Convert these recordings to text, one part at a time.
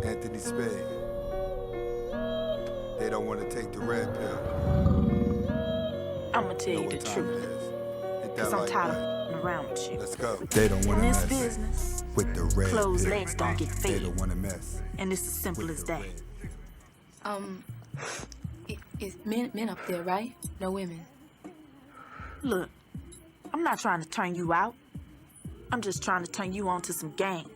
Anthony Spade. They don't want to take the red pill. I'ma tell you the truth, cause I'm tired of f***ing around with you. Let's go. They don't want to In this mess business, with the red closed pill. legs don't get They fed, don't want to mess. and it's as simple as that. It's men up there, right? No women. Look, I'm not trying to turn you out. I'm just trying to turn you on to some game.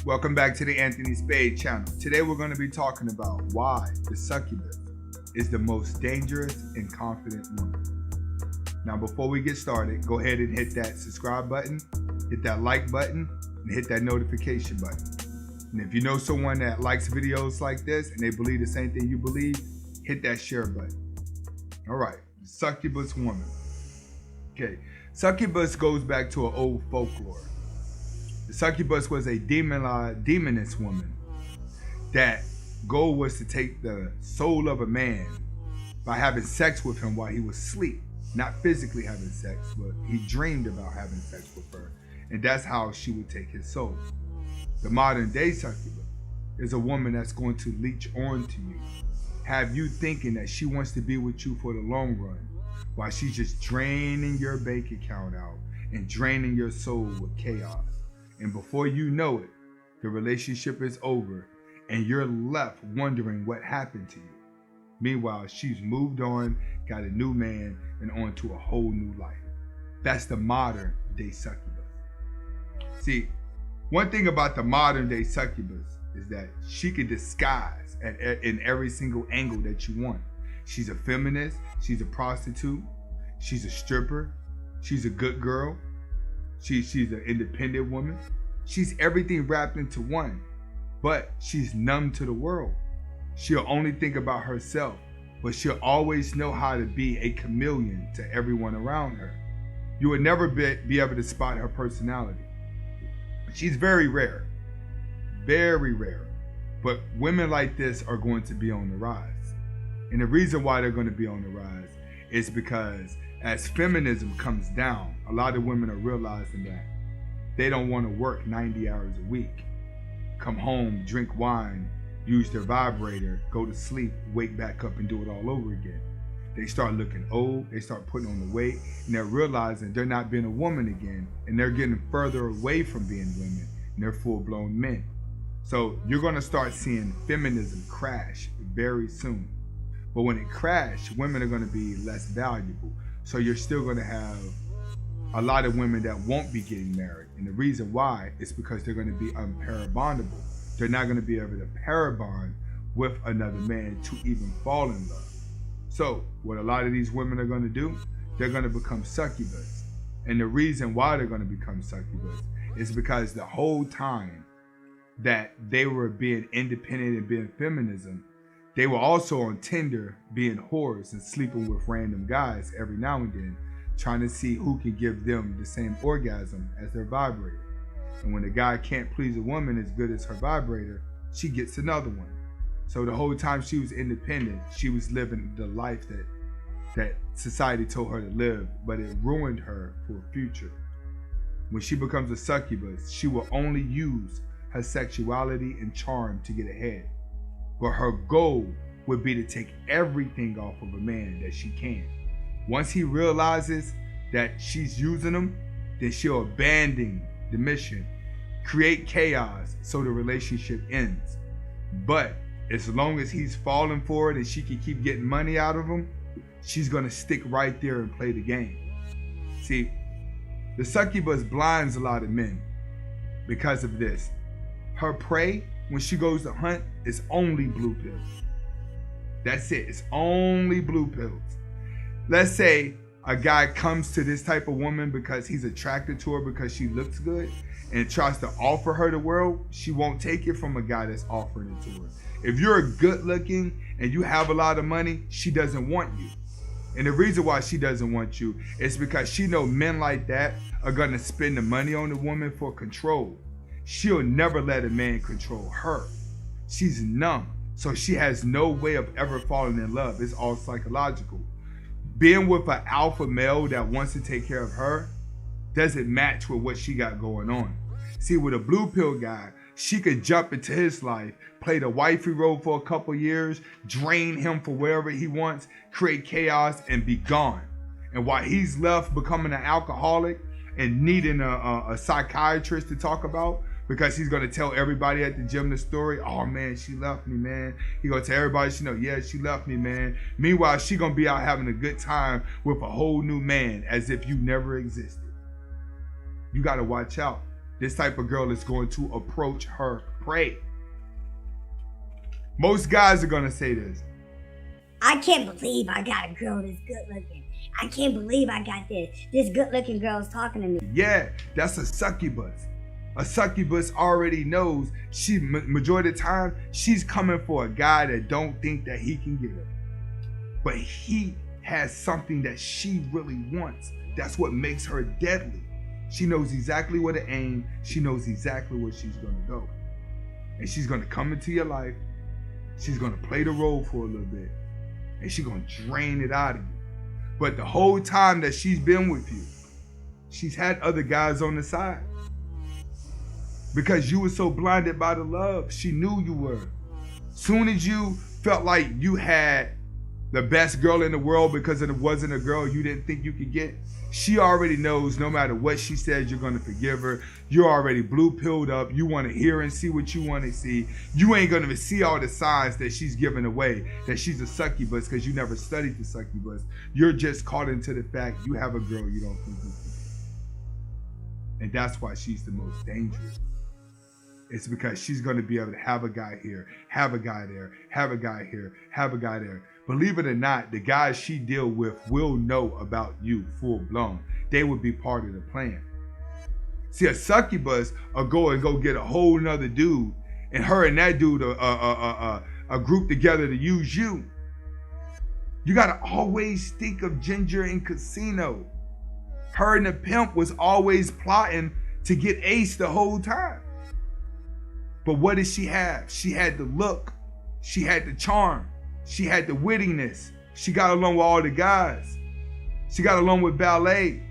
Welcome back to the Anthony Spade channel. Today we're going to be talking about why the succubus is the most dangerous and confident woman. Now before we get started, go ahead and hit that subscribe button, hit that like button, and hit that notification button. And if you know someone that likes videos like this and they believe the same thing you believe, hit that share button. All right, succubus woman. Okay, succubus goes back to an old folklore. The succubus was a demoness woman that goal was to take the soul of a man by having sex with him while he was asleep. Not physically having sex, but he dreamed about having sex with her. And that's how she would take his soul. The modern day succubus is a woman that's going to leech onto you, have you thinking that she wants to be with you for the long run, while she's just draining your bank account out and draining your soul with chaos. And before you know it, the relationship is over and you're left wondering what happened to you. Meanwhile, she's moved on, got a new man, and on to a whole new life. That's the modern day succubus. See, one thing about the modern day succubus is that she can disguise in every single angle that you want. She's a feminist, she's a prostitute, she's a stripper, she's a good girl, she's an independent woman. She's everything wrapped into one, but she's numb to the world. She'll only think about herself, but she'll always know how to be a chameleon to everyone around her. You would never be able to spot her personality. She's very rare, but women like this are going to be on the rise. And the reason why they're going to be on the rise is because as feminism comes down, a lot of women are realizing that they don't want to work 90 hours a week, come home, drink wine, use their vibrator, go to sleep, wake back up and do it all over again. They start looking old, they start putting on the weight, and they're realizing they're not being a woman again, and they're getting further away from being women, and they're full-blown men. So you're gonna start seeing feminism crash very soon. But when it crashes, women are gonna be less valuable. So you're still gonna have a lot of women that won't be getting married. And the reason why is because they're gonna be unparabondable. They're not gonna be able to parabond with another man to even fall in love. So what a lot of these women are gonna do, they're gonna become succubus. And the reason why they're gonna become succubus is because the whole time that they were being independent and being feminism, they were also on Tinder being whores and sleeping with random guys every now and then, trying to see who can give them the same orgasm as their vibrator. And when a guy can't please a woman as good as her vibrator, she gets another one. So the whole time she was independent, she was living the life that society told her to live, but it ruined her for a future. When she becomes a succubus, she will only use her sexuality and charm to get ahead. But her goal would be to take everything off of a man that she can. Once he realizes that she's using him, then she'll abandon the mission, create chaos so the relationship ends. But as long as he's falling for it and she can keep getting money out of him, she's gonna stick right there and play the game. See, the succubus blinds a lot of men because of this. Her prey, when she goes to hunt, is only blue pills. That's it, it's only blue pills. Let's say a guy comes to this type of woman because he's attracted to her because she looks good and tries to offer her the world, she won't take it from a guy that's offering it to her. If you're good looking and you have a lot of money, she doesn't want you. And the reason why she doesn't want you is because she knows men like that are gonna spend the money on the woman for control. She'll never let a man control her. She's numb. So she has no way of ever falling in love. It's all psychological. Being with an alpha male that wants to take care of her doesn't match with what she got going on. See, with a blue pill guy, she could jump into his life, play the wifey role for a couple years, drain him for wherever he wants, create chaos, and be gone. And while he's left becoming an alcoholic and needing a psychiatrist to talk about, because he's gonna tell everybody at the gym the story, oh man, she left me, man. He gonna tell everybody, yeah, she left me, man. Meanwhile, she gonna be out having a good time with a whole new man as if you never existed. You gotta watch out. This type of girl is going to approach her prey. Most guys are gonna say this. I can't believe I got a girl this good looking. I can't believe I got this. This good looking girl's talking to me. Yeah, that's a succubus. A succubus already knows majority of the time, she's coming for a guy that don't think that he can get her. But he has something that she really wants. That's what makes her deadly. She knows exactly where to aim. She knows exactly where she's gonna go. And she's gonna come into your life. She's gonna play the role for a little bit. And she's gonna drain it out of you. But the whole time that she's been with you, she's had other guys on the side. Because you were so blinded by the love, she knew you were. Soon as you felt like you had the best girl in the world because it wasn't a girl you didn't think you could get, she already knows no matter what she says, you're gonna forgive her. You're already blue-pilled up. You wanna hear and see what you wanna see. You ain't gonna see all the signs that she's giving away, that she's a succubus because you never studied the succubus. You're just caught into the fact you have a girl you don't think you can get. And that's why she's the most dangerous. It's because she's gonna be able to have a guy here, have a guy there, have a guy here, have a guy there. Believe it or not, the guys she deal with will know about you full blown. They would be part of the plan. See, a succubus will go get a whole nother dude, and her and that dude are grouped together to use you. You gotta always think of Ginger in Casino. Her and the pimp was always plotting to get Ace the whole time. But what did she have? She had the look. She had the charm. She had the wittiness. She got along with all the guys. She got along with ballet.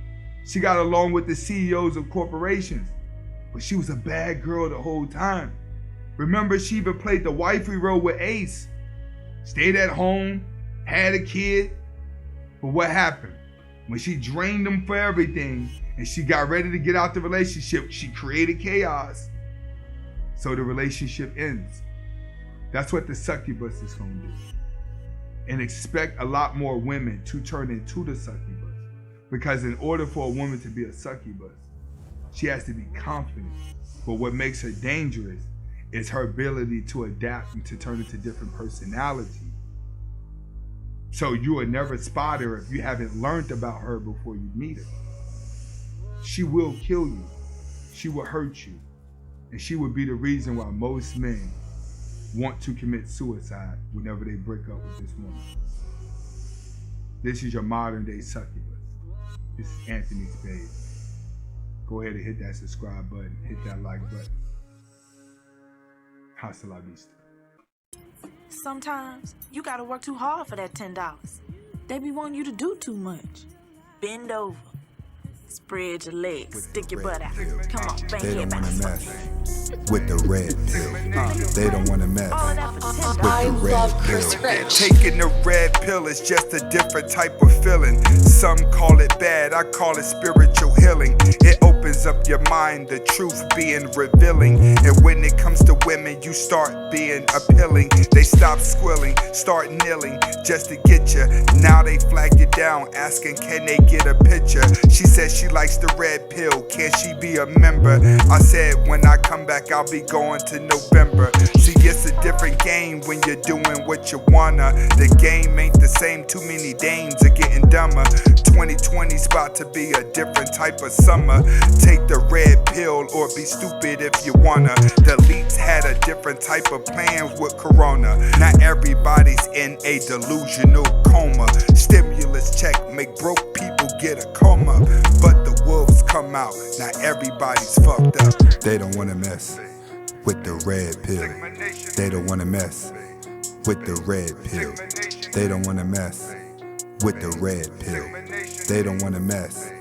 She got along with the CEOs of corporations. But she was a bad girl the whole time. Remember, she even played the wifey role with Ace. Stayed at home, had a kid. But what happened? When she drained him for everything and she got ready to get out the relationship, she created chaos. So the relationship ends. That's what the succubus is going to do. And expect a lot more women to turn into the succubus. Because in order for a woman to be a succubus, she has to be confident. But what makes her dangerous is her ability to adapt and to turn into different personalities. So you will never spot her if you haven't learned about her before you meet her. She will kill you. She will hurt you. And she would be the reason why most men want to commit suicide whenever they break up with this woman. This is your modern day succubus. This is Anthony Spade. Go ahead and hit that subscribe button, hit that like button. Hasta la vista. Sometimes you gotta work too hard for that $10. They be wanting you to do too much. Bend over. Spread your legs, stick your butt out. Come on, bang They your don't back. wanna mess with the red pill. They don't wanna mess All of that for $10. I with the love red Chris pill. Rich. Taking the red pill is just a different type of feeling. Some call it bad, I call it spiritual healing. It opens up your mind, the truth being revealing. And when it comes to women, you start being appealing. They stop squilling, start kneeling just to get you. Now they flag you down, asking can they get a picture. She says she likes the red pill, can she be a member? I said when I come back I'll be going to November. See, it's a different game when you're doing what you wanna. The game ain't the same, too many dames are getting dumber. 2020's about to be a different type of summer. Take the red pill or be stupid if you wanna. The elites had a different type of plans with Corona. Not everybody's in a delusional coma. Stimulus check make broke people get a coma. But the wolves come out, not everybody's fucked up. They don't wanna mess with the red pill. They don't wanna mess with the red pill. They don't wanna mess with the red pill. They don't wanna mess